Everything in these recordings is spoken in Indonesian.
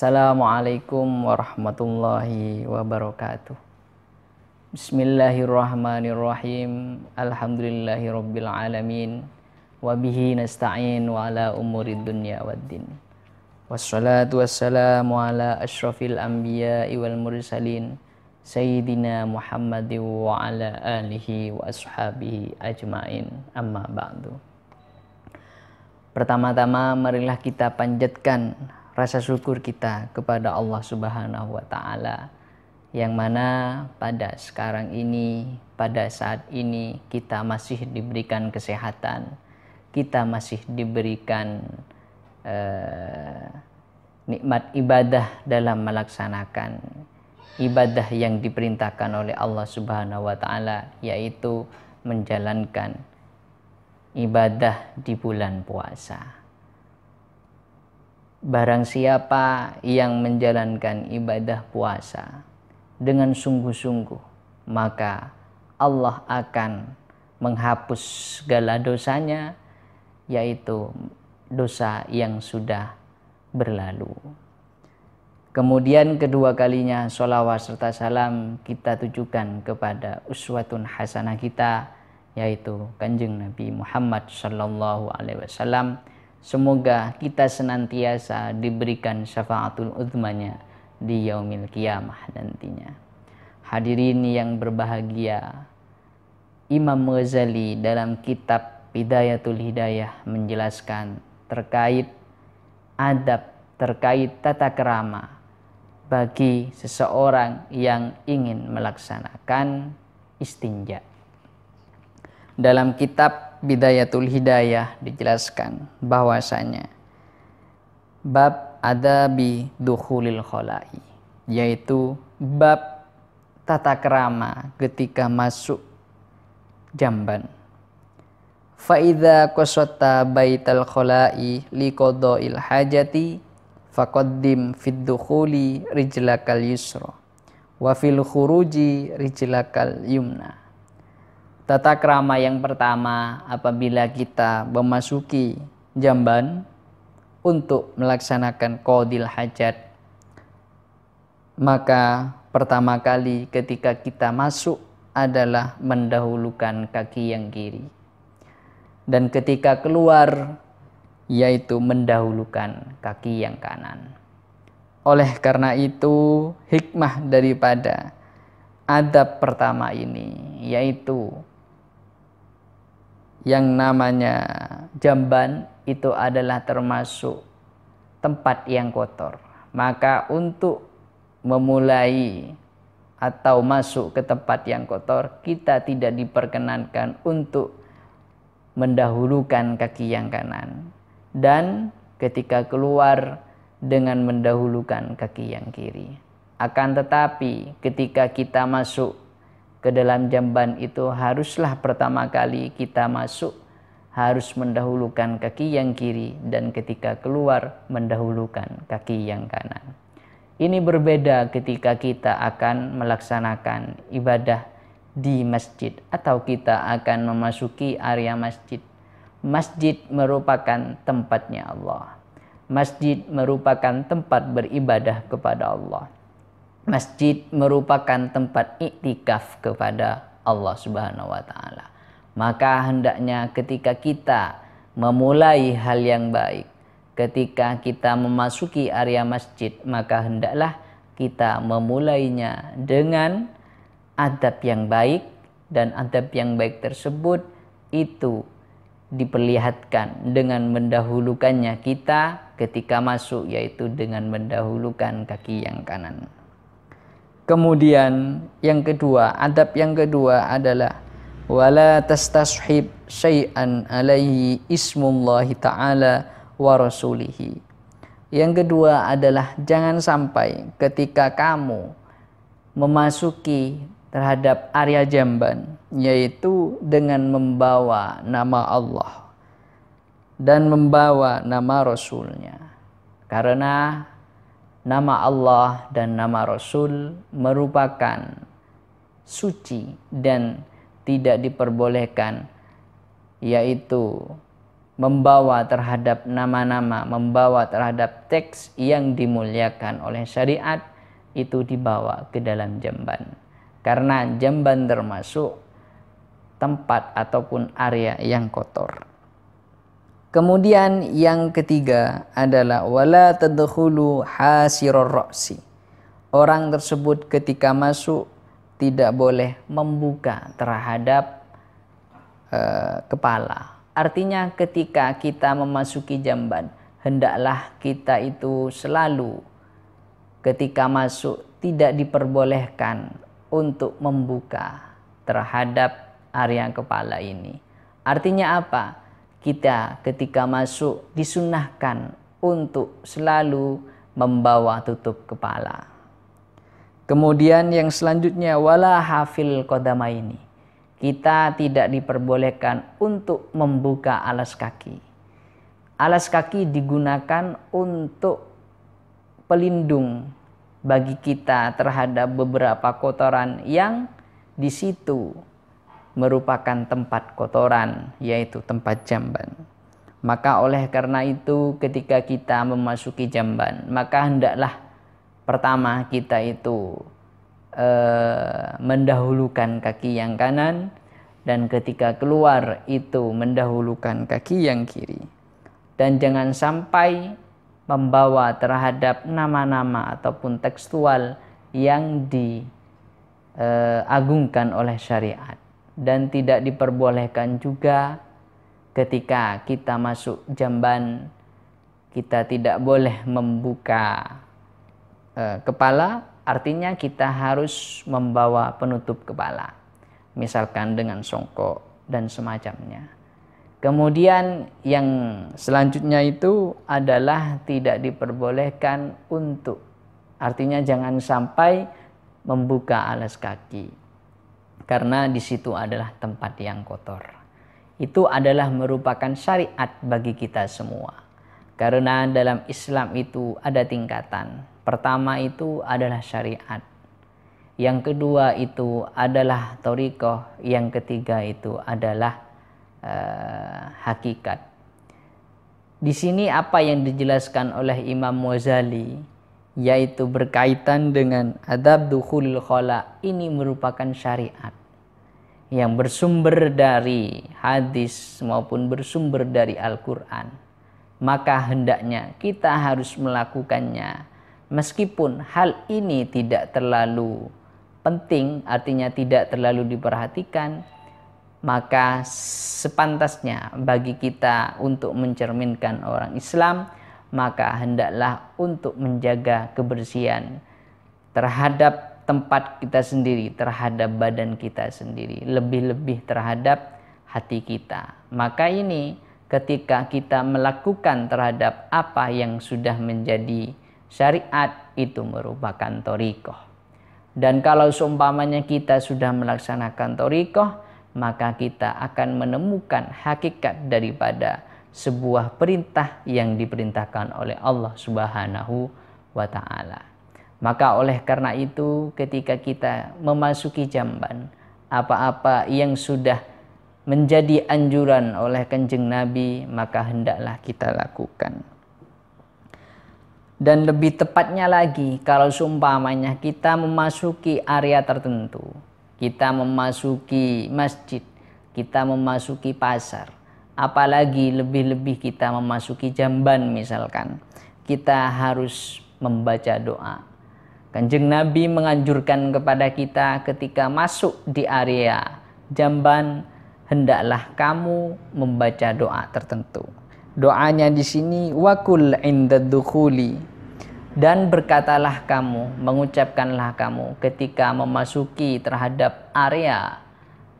Assalamualaikum warahmatullahi wabarakatuh. Bismillahirrahmanirrahim. Alhamdulillahirabbil alamin. Wa bihi nasta'in wa ala umurid dunya waddin. Wassalatu wassalamu ala asyrafil anbiya'i wal mursalin Sayyidina Muhammadin wa ala alihi wa ashabihi ajmain. Amma ba'du. Pertama-tama marilah kita panjatkan rasa syukur kita kepada Allah Subhanahu wa Ta'ala, yang mana pada sekarang ini, pada saat ini kita masih diberikan kesehatan, kita masih diberikan nikmat ibadah dalam melaksanakan ibadah yang diperintahkan oleh Allah Subhanahu wa Ta'ala, yaitu menjalankan ibadah di bulan puasa. Barang siapa yang menjalankan ibadah puasa dengan sungguh-sungguh, maka Allah akan menghapus segala dosanya, yaitu dosa yang sudah berlalu. Kemudian kedua kalinya sholawat serta salam kita tujukan kepada uswatun hasanah kita, yaitu Kanjeng Nabi Muhammad sallallahu alaihi wasallam. Semoga kita senantiasa diberikan syafaatul uzmanya di yaumil qiyamah nantinya. Hadirin yang berbahagia, Imam Ghazali dalam kitab Bidayatul Hidayah menjelaskan terkait adab, terkait tata krama bagi seseorang yang ingin melaksanakan istinja. Dalam kitab Bidayatul Hidayah dijelaskan bahwasanya bab adabi dukhulil khala'i, yaitu bab tata krama ketika masuk jamban. Fa idza qasata baital khala'i liqada'il hajati faqaddim fid dukhuli rijlakal yusra wa fil khuruji rijlakal yumna. Tata krama yang pertama apabila kita memasuki jamban untuk melaksanakan qadil hajat, maka pertama kali ketika kita masuk adalah mendahulukan kaki yang kiri, dan ketika keluar yaitu mendahulukan kaki yang kanan. Oleh karena itu hikmah daripada adab pertama ini, yaitu yang namanya jamban itu adalah termasuk tempat yang kotor. Maka untuk memulai atau masuk ke tempat yang kotor, kita tidak diperkenankan untuk mendahulukan kaki yang kanan, dan ketika keluar dengan mendahulukan kaki yang kiri. Akan tetapi ketika kita masuk ke dalam jamban itu, haruslah pertama kali kita masuk harus mendahulukan kaki yang kiri, dan ketika keluar mendahulukan kaki yang kanan. Ini berbeda ketika kita akan melaksanakan ibadah di masjid atau kita akan memasuki area masjid. Masjid merupakan tempatnya Allah. Masjid merupakan tempat beribadah kepada Allah. Masjid merupakan tempat iktikaf kepada Allah Subhanahu wa Ta'ala. Maka hendaknya ketika kita memulai hal yang baik, ketika kita memasuki area masjid, maka hendaklah kita memulainya dengan adab yang baik, dan adab yang baik tersebut itu diperlihatkan dengan mendahulukannya kita ketika masuk, yaitu dengan mendahulukan kaki yang kanan. Kemudian yang kedua, adab yang kedua adalah wala tastashib syai'an alaihi ismullahi ta'ala wa rasulihi. Yang kedua adalah jangan sampai ketika kamu memasuki terhadap area jamban, yaitu dengan membawa nama Allah dan membawa nama Rasulnya. Karena nama Allah dan nama Rasul merupakan suci dan tidak diperbolehkan, yaitu membawa terhadap nama-nama, membawa terhadap teks yang dimuliakan oleh syariat, itu dibawa ke dalam jamban. Karena jamban termasuk tempat ataupun area yang kotor. Kemudian yang ketiga adalah wala tadkhulu hasirur ra'si. Orang tersebut ketika masuk tidak boleh membuka terhadap kepala. Artinya ketika kita memasuki jamban, hendaklah kita itu selalu ketika masuk tidak diperbolehkan untuk membuka terhadap area kepala ini. Artinya apa? Kita ketika masuk disunnahkan untuk selalu membawa tutup kepala. Kemudian yang selanjutnya wala hafil qadamaini. Kita tidak diperbolehkan untuk membuka alas kaki. Alas kaki digunakan untuk pelindung bagi kita terhadap beberapa kotoran yang di situ merupakan tempat kotoran, yaitu tempat jamban. Maka oleh karena itu ketika kita memasuki jamban, maka hendaklah pertama kita itu mendahulukan kaki yang kanan, dan ketika keluar itu mendahulukan kaki yang kiri. Dan jangan sampai membawa terhadap nama-nama ataupun tekstual yang diagungkan oleh syariat. Dan tidak diperbolehkan juga ketika kita masuk jamban, kita tidak boleh membuka kepala. Artinya kita harus membawa penutup kepala, misalkan dengan songkok dan semacamnya. Kemudian yang selanjutnya itu adalah tidak diperbolehkan untuk, artinya jangan sampai membuka alas kaki, karena di situ adalah tempat yang kotor. Itu adalah merupakan syariat bagi kita semua. Karena dalam Islam itu ada tingkatan. Pertama itu adalah syariat. Yang kedua itu adalah thariqah. Yang ketiga itu adalah hakikat. Di sini apa yang dijelaskan oleh Imam Ghazali, yaitu berkaitan dengan adab dukhulil khala, ini merupakan syariat yang bersumber dari hadis maupun bersumber dari Al-Quran. Maka hendaknya kita harus melakukannya, meskipun hal ini tidak terlalu penting, artinya tidak terlalu diperhatikan. Maka sepantasnya bagi kita untuk mencerminkan orang Islam, maka hendaklah untuk menjaga kebersihan terhadap tempat kita sendiri, terhadap badan kita sendiri, lebih-lebih terhadap hati kita. Maka ini ketika kita melakukan terhadap apa yang sudah menjadi syariat, itu merupakan thariqah. Dan kalau seumpamanya kita sudah melaksanakan thariqah, maka kita akan menemukan hakikat daripada sebuah perintah yang diperintahkan oleh Allah Subhanahu wa ta'ala. Maka oleh karena itu ketika kita memasuki jamban, apa-apa yang sudah menjadi anjuran oleh Kanjeng Nabi, maka hendaklah kita lakukan. Dan lebih tepatnya lagi, kalau seumpamanya kita memasuki area tertentu, kita memasuki masjid, kita memasuki pasar, apalagi lebih-lebih kita memasuki jamban misalkan, kita harus membaca doa. Kanjeng Nabi menganjurkan kepada kita ketika masuk di area jamban, hendaklah kamu membaca doa tertentu. Doanya di sini wakul indad dukhuli, dan berkatalah kamu, mengucapkanlah kamu ketika memasuki terhadap area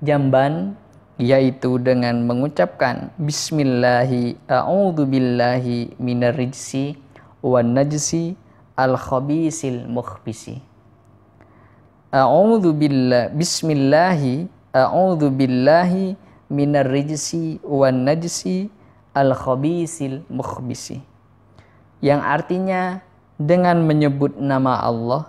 jamban, yaitu dengan mengucapkan bismillahi a'udzubillahi minarrijsi wan najsi al khabisil mukhbisi. Bismillahi a'udzubillahi minarrijsi wan najsi al khabisil mukhbisi, yang artinya dengan menyebut nama Allah,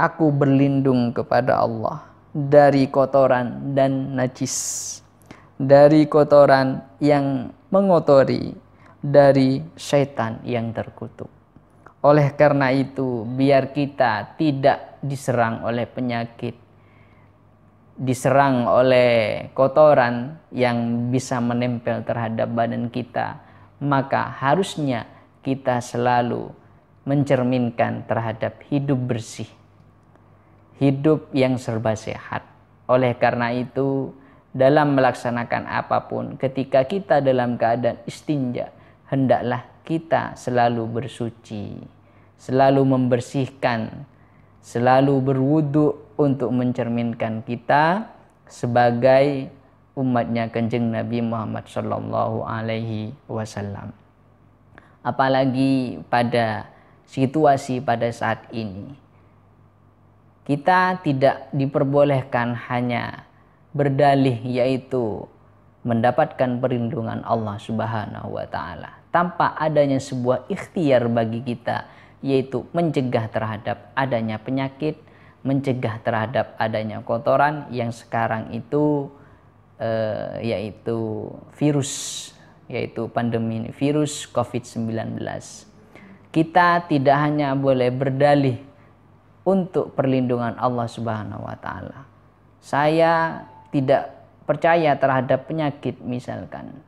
aku berlindung kepada Allah dari kotoran dan najis. dari kotoran yang mengotori, dari syaitan yang terkutuk. Oleh karena itu, biar kita tidak diserang oleh penyakit, diserang oleh kotoran yang bisa menempel terhadap badan kita, maka harusnya kita selalu mencerminkan terhadap hidup bersih, hidup yang serba sehat. Oleh karena itu, dalam melaksanakan apapun, ketika kita dalam keadaan istinja, hendaklah kita selalu bersuci, selalu membersihkan, selalu berwudu untuk mencerminkan kita sebagai umatnya Kanjeng Nabi Muhammad Sallallahu Alaihi Wasallam. Apalagi pada situasi pada saat ini, kita tidak diperbolehkan hanya berdalih, yaitu mendapatkan perlindungan Allah Subhanahu wa Ta'ala, tanpa adanya sebuah ikhtiar bagi kita, yaitu mencegah terhadap adanya penyakit, mencegah terhadap adanya kotoran yang sekarang itu yaitu virus, yaitu pandemi virus COVID-19. Kita tidak hanya boleh berdalih untuk perlindungan Allah Subhanahu wa Ta'ala. Saya tidak percaya terhadap penyakit misalkan,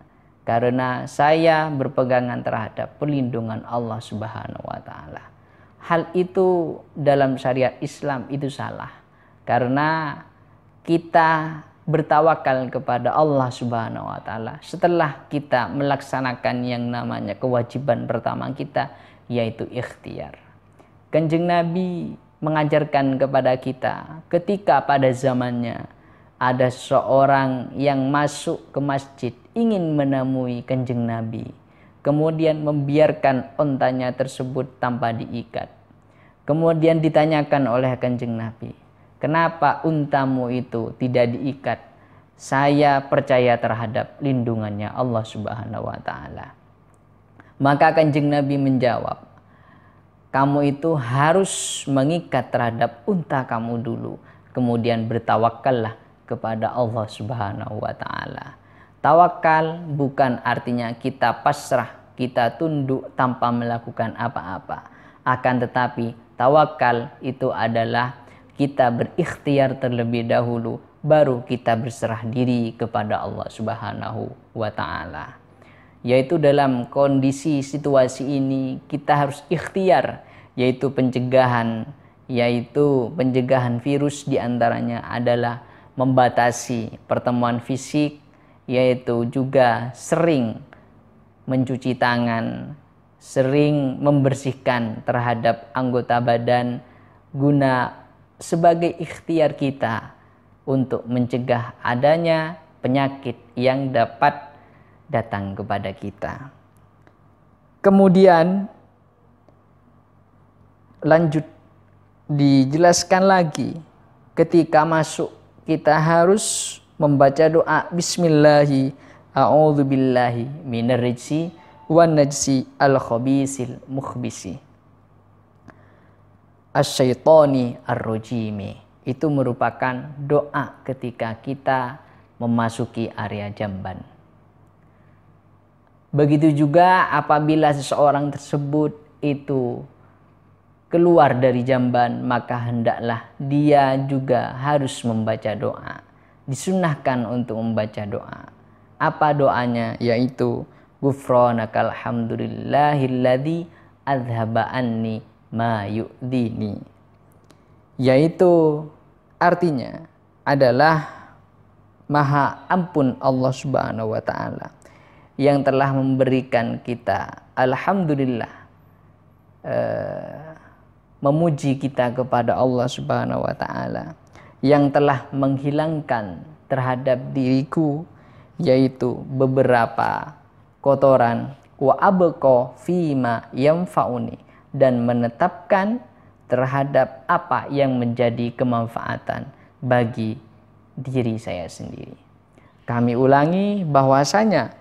karena saya berpegangan terhadap perlindungan Allah Subhanahu wa Ta'ala. Hal itu dalam syariat Islam itu salah, karena kita bertawakal kepada Allah Subhanahu wa Ta'ala setelah kita melaksanakan yang namanya kewajiban pertama kita, yaitu ikhtiar. Kanjeng Nabi mengajarkan kepada kita ketika pada zamannya ada seorang yang masuk ke masjid ingin menemui Kanjeng Nabi, kemudian membiarkan ontanya tersebut tanpa diikat. Kemudian ditanyakan oleh Kanjeng Nabi, kenapa untamu itu tidak diikat? Saya percaya terhadap lindungannya Allah Subhanahu wa Ta'ala. Maka Kanjeng Nabi menjawab, kamu itu harus mengikat terhadap unta kamu dulu, kemudian bertawakallah kepada Allah Subhanahu wa Ta'ala. Tawakal bukan artinya kita pasrah, kita tunduk tanpa melakukan apa-apa. Akan tetapi tawakal itu adalah kita berikhtiar terlebih dahulu, baru kita berserah diri kepada Allah Subhanahu wa Ta'ala. Yaitu dalam kondisi situasi ini kita harus ikhtiar, yaitu pencegahan virus, diantaranya adalah membatasi pertemuan fisik, yaitu juga sering mencuci tangan, sering membersihkan terhadap anggota badan, guna sebagai ikhtiar kita untuk mencegah adanya penyakit yang dapat datang kepada kita. Kemudian lanjut dijelaskan lagi, ketika masuk kita harus membaca doa bismillahi a'udzubillahi minarrijsi wan najsi al-khabisil mukhbisi asyaitoni ar-rajimi. Itu merupakan doa ketika kita memasuki area jamban. Begitu juga apabila seseorang tersebut itu keluar dari jamban, maka hendaklah dia juga harus membaca doa. Disunnahkan untuk membaca doa. Apa doanya? Yaitu ghufranakal hamdulillahilladzi adzhaba anni ma yu'dini. Yaitu artinya adalah maha ampun Allah Subhanahu wa Ta'ala yang telah memberikan kita, alhamdulillah, memuji kita kepada Allah Subhanahu wa Ta'ala yang telah menghilangkan terhadap diriku yaitu beberapa kotoran, wa abqa fima yanfa'uni, dan menetapkan terhadap apa yang menjadi kemanfaatan bagi diri saya sendiri. Kami ulangi bahwasanya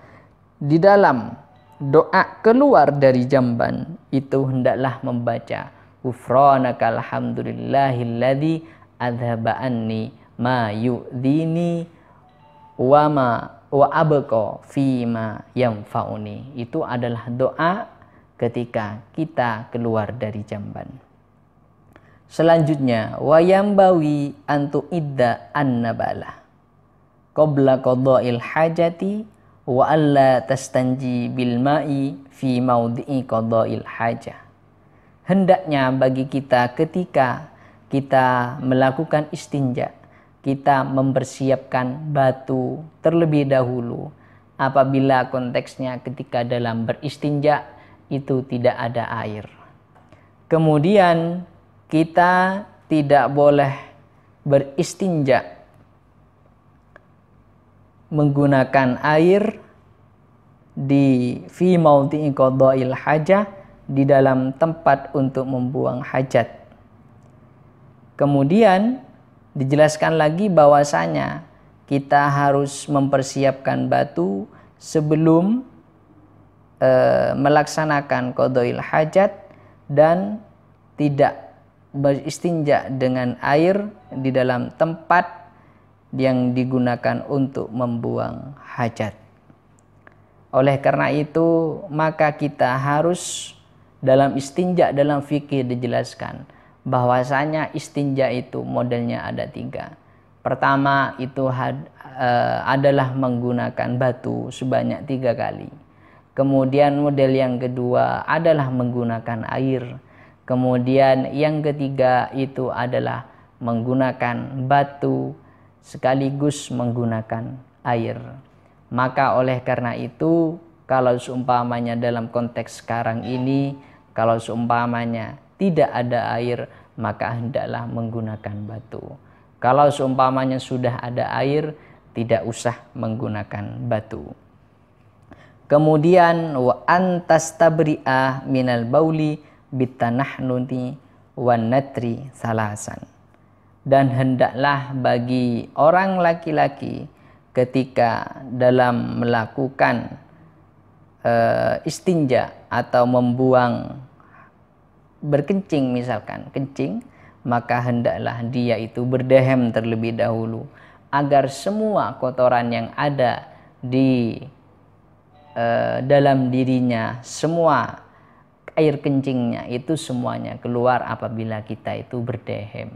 di dalam doa keluar dari jamban itu hendaklah membaca ghufranakal hamdulillahilladzi adzhaba anni ma yu'dini wa ma wa abqa fima yanfa'uni. Itu adalah doa ketika kita keluar dari jamban. Selanjutnya, wa yambawi antu idda an-nabala qabla qada'il hajati wa alla tastanji bil ma'i fi maudhi'i qada'il hajah. Hendaknya bagi kita ketika kita melakukan istinja, kita mempersiapkan batu terlebih dahulu. Apabila konteksnya ketika dalam beristinja itu tidak ada air. Kemudian kita tidak boleh beristinja menggunakan air di fi maudhi'i qada'il hajah, di dalam tempat untuk membuang hajat. Kemudian dijelaskan lagi bahwasanya kita harus mempersiapkan batu sebelum melaksanakan qada'il hajat dan tidak beristinja dengan air di dalam tempat yang digunakan untuk membuang hajat. Oleh karena itu, maka kita harus dalam istinja, dalam fikih dijelaskan bahwasanya istinja itu modelnya ada 3. Pertama itu adalah menggunakan batu sebanyak 3 kali. Kemudian model yang kedua adalah menggunakan air. Kemudian yang ketiga itu adalah menggunakan batu sekaligus menggunakan air. Maka oleh karena itu, kalau seumpamanya dalam konteks sekarang ini, kalau seumpamanya tidak ada air, maka hendaklah menggunakan batu. Kalau seumpamanya sudah ada air, tidak usah menggunakan batu. Kemudian wa antastabri'a minal bauli bitanahnuti wan natri salasan. Dan hendaklah bagi orang laki-laki ketika dalam melakukan istinja atau membuang berkencing, misalkan kencing, maka hendaklah dia itu berdehem terlebih dahulu agar semua kotoran yang ada di dalam dirinya, semua air kencingnya itu semuanya keluar apabila kita itu berdehem.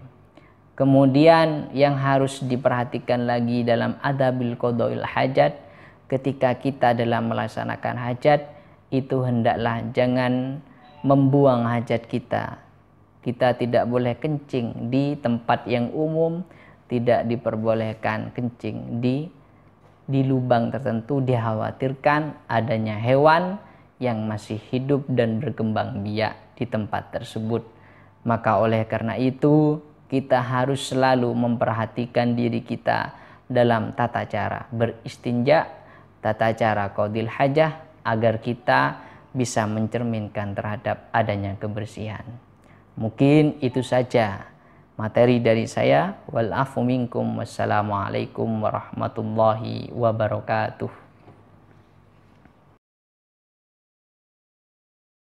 Kemudian yang harus diperhatikan lagi dalam adabil qada'il hajat, ketika kita dalam melaksanakan hajat itu hendaklah jangan membuang hajat kita. Kita tidak boleh kencing di tempat yang umum, tidak diperbolehkan kencing di lubang tertentu, dikhawatirkan adanya hewan yang masih hidup dan berkembang biak di tempat tersebut. Maka oleh karena itu kita harus selalu memperhatikan diri kita dalam tata cara beristinja, tata cara qadil hajah, agar kita bisa mencerminkan terhadap adanya kebersihan. Mungkin itu saja materi dari saya. Wal afu minkum. Wassalamualaikum warahmatullahi wabarakatuh.